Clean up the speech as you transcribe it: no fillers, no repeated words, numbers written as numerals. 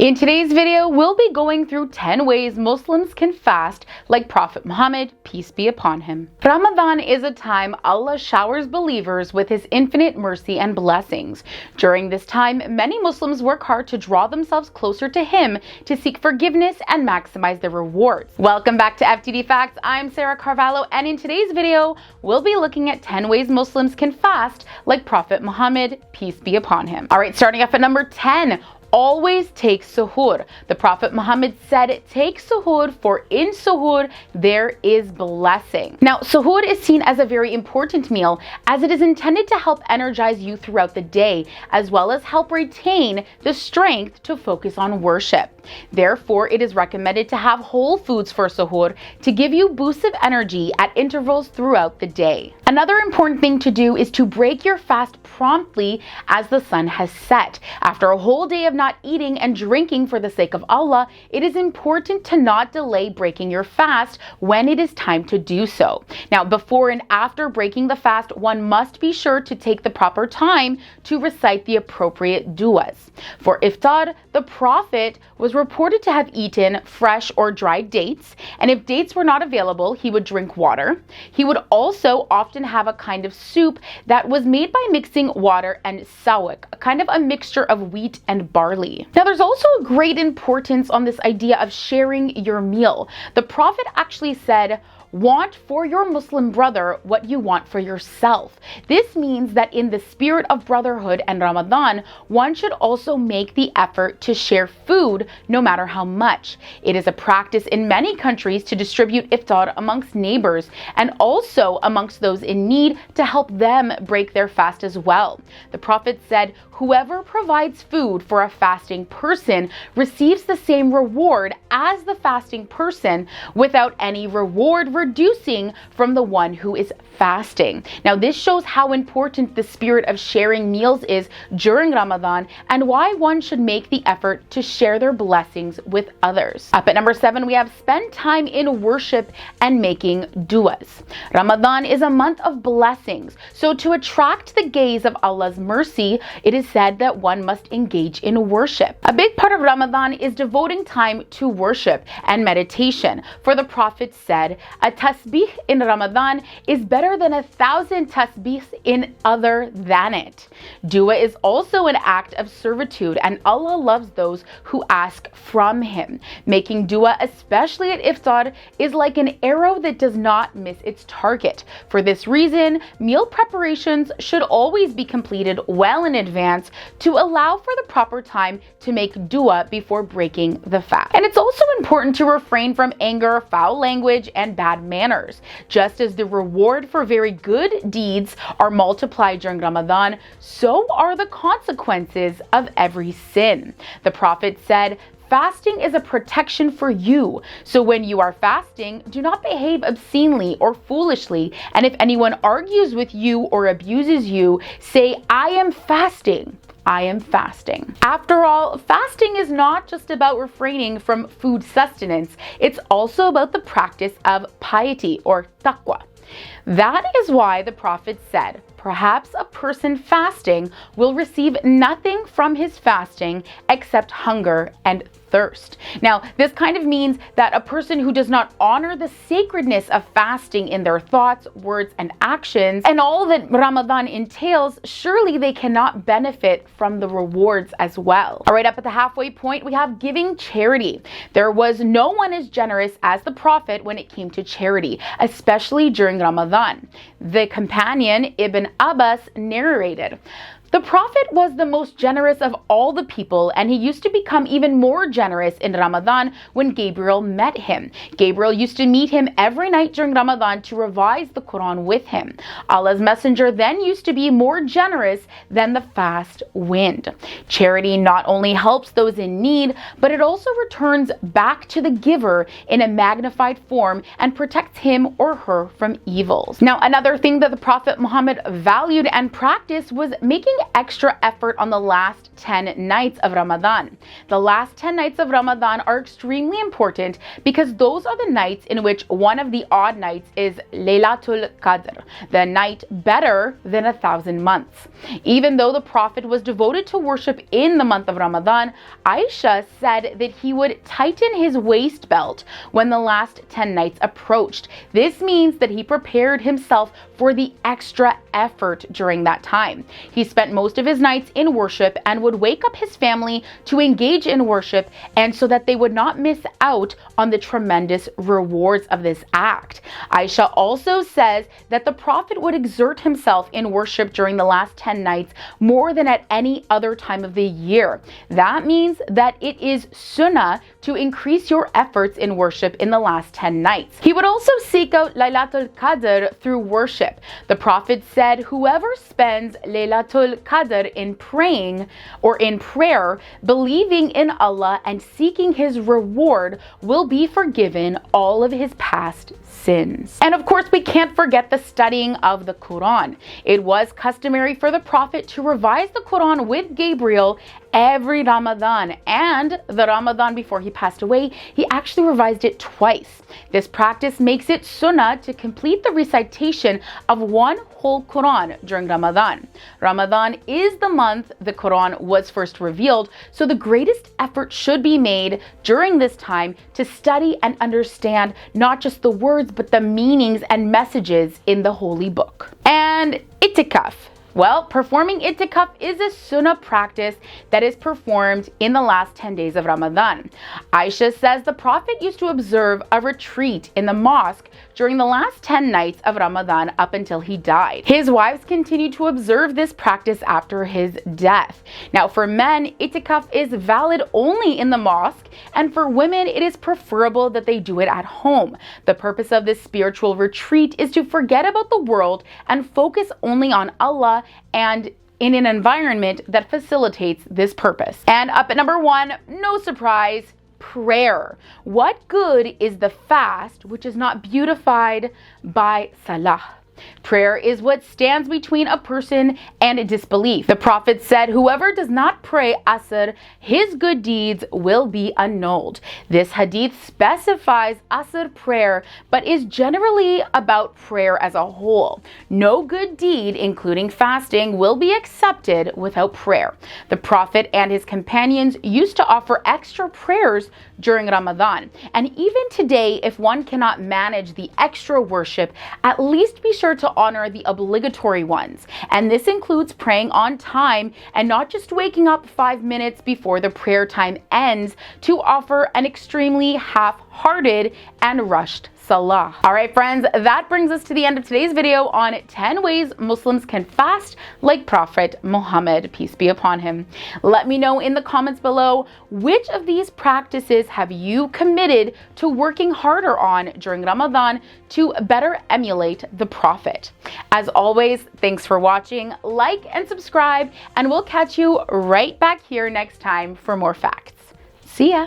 In today's video, we'll be going through 10 ways Muslims can fast like Prophet Muhammad, peace be upon him. Ramadan is a time Allah showers believers with His infinite mercy and blessings. During this time, many Muslims work hard to draw themselves closer to Him to seek forgiveness and maximize their rewards. Welcome back to FTD Facts. I'm Sarah Carvalho, and in today's video, we'll be looking at 10 ways Muslims can fast like Prophet Muhammad, peace be upon him. All right, starting off at number 10. Always take suhur. The Prophet Muhammad said, take suhur, for in suhur there is blessing. Now, suhur is seen as a very important meal as it is intended to help energize you throughout the day, as well as help retain the strength to focus on worship. Therefore, it is recommended to have whole foods for suhur to give you boosts of energy at intervals throughout the day. Another important thing to do is to break your fast promptly as the sun has set. After a whole day of not eating and drinking for the sake of Allah, it is important to not delay breaking your fast when it is time to do so. Now, before and after breaking the fast, one must be sure to take the proper time to recite the appropriate du'as. For iftar, the Prophet was reported to have eaten fresh or dried dates, and if dates were not available, he would drink water. He would also often have a kind of soup that was made by mixing water and sawak, a kind of a mixture of wheat and barley. Now, there's also a great importance on this idea of sharing your meal. The Prophet actually said, want for your Muslim brother what you want for yourself. This means that in the spirit of brotherhood and Ramadan, one should also make the effort to share food no matter how much. It is a practice in many countries to distribute iftar amongst neighbors and also amongst those in need to help them break their fast as well. The Prophet said, whoever provides food for a fasting person receives the same reward as the fasting person without any reward reducing from the one who is fasting. Now, this shows how important the spirit of sharing meals is during Ramadan and why one should make the effort to share their blessings with others. Up at number 7, we have spend time in worship and making du'as. Ramadan is a month of blessings, so to attract the gaze of Allah's mercy, it is said that one must engage in worship. A big part of Ramadan is devoting time to worship and meditation, for the Prophet said, a tasbih in Ramadan is better than 1,000 tasbihs in other than it. Dua is also an act of servitude, and Allah loves those who ask from Him. Making dua, especially at iftar, is like an arrow that does not miss its target. For this reason, meal preparations should always be completed well in advance to allow for the proper time to make dua before breaking the fast. And it's also important to refrain from anger, foul language, and bad manners. Just as the reward for very good deeds are multiplied during Ramadan, so are the consequences of every sin. The Prophet said, fasting is a protection for you. So when you are fasting, do not behave obscenely or foolishly. And if anyone argues with you or abuses you, say, I am fasting. I am fasting. After all, fasting is not just about refraining from food sustenance. It's also about the practice of piety or taqwa. That is why the Prophet said, perhaps a person fasting will receive nothing from his fasting except hunger and thirst. Now, this kind of means that a person who does not honor the sacredness of fasting in their thoughts, words, and actions, and all that Ramadan entails, surely they cannot benefit from the rewards as well. All right, up at the halfway point, we have giving charity. There was no one as generous as the Prophet when it came to charity, especially during Ramadan. The companion Ibn Abbas narrated, the Prophet was the most generous of all the people, and he used to become even more generous in Ramadan when Gabriel met him. Gabriel used to meet him every night during Ramadan to revise the Quran with him. Allah's messenger then used to be more generous than the fast wind. Charity not only helps those in need, but it also returns back to the giver in a magnified form and protects him or her from evils. Now, another thing that the Prophet Muhammad valued and practiced was making extra effort on the last 10 nights of Ramadan. The last 10 nights of Ramadan are extremely important because those are the nights in which one of the odd nights is Laylatul Qadr, the night better than 1,000 months. Even though the Prophet was devoted to worship in the month of Ramadan, Aisha said that he would tighten his waist belt when the last 10 nights approached. This means that he prepared himself for the extra effort during that time. He spent most of his nights in worship and would wake up his family to engage in worship, and so that they would not miss out on the tremendous rewards of this act. Aisha also says that the Prophet would exert himself in worship during the last 10 nights more than at any other time of the year. That means that it is sunnah to increase your efforts in worship in the last 10 nights. He would also seek out Laylatul Qadr through worship. The Prophet said, whoever spends Laylatul Qadr in praying or in prayer, believing in Allah and seeking his reward, will be forgiven all of his past sins. And of course, we can't forget the studying of the Quran. It was customary for the Prophet to revise the Quran with Gabriel every Ramadan, and the Ramadan before he passed away, he actually revised it twice. This practice makes it sunnah to complete the recitation of one whole Quran during Ramadan. Ramadan is the month the Quran was first revealed, so the greatest effort should be made during this time to study and understand not just the words but the meanings and messages in the holy book. And Ittikaf. Well, performing Ittikaf is a sunnah practice that is performed in the last 10 days of Ramadan. Aisha says the Prophet used to observe a retreat in the mosque during the last 10 nights of Ramadan up until he died. His wives continued to observe this practice after his death. Now, for men, Ittikaf is valid only in the mosque, and for women, it is preferable that they do it at home. The purpose of this spiritual retreat is to forget about the world and focus only on Allah and in an environment that facilitates this purpose. And up at number 1, no surprise, prayer. What good is the fast which is not beautified by salah? Prayer is what stands between a person and disbelief. The Prophet said, whoever does not pray Asr, his good deeds will be annulled. This hadith specifies Asr prayer, but is generally about prayer as a whole. No good deed, including fasting, will be accepted without prayer. The Prophet and his companions used to offer extra prayers during Ramadan. And even today, if one cannot manage the extra worship, at least be sure to honor the obligatory ones. And this includes praying on time and not just waking up 5 minutes before the prayer time ends to offer an extremely half-hearted and rushed salah. All right, friends, that brings us to the end of today's video on 10 ways Muslims can fast like Prophet Muhammad, peace be upon him. Let me know in the comments below, which of these practices have you committed to working harder on during Ramadan to better emulate the Prophet? As always, thanks for watching, like and subscribe, and we'll catch you right back here next time for more facts. See ya.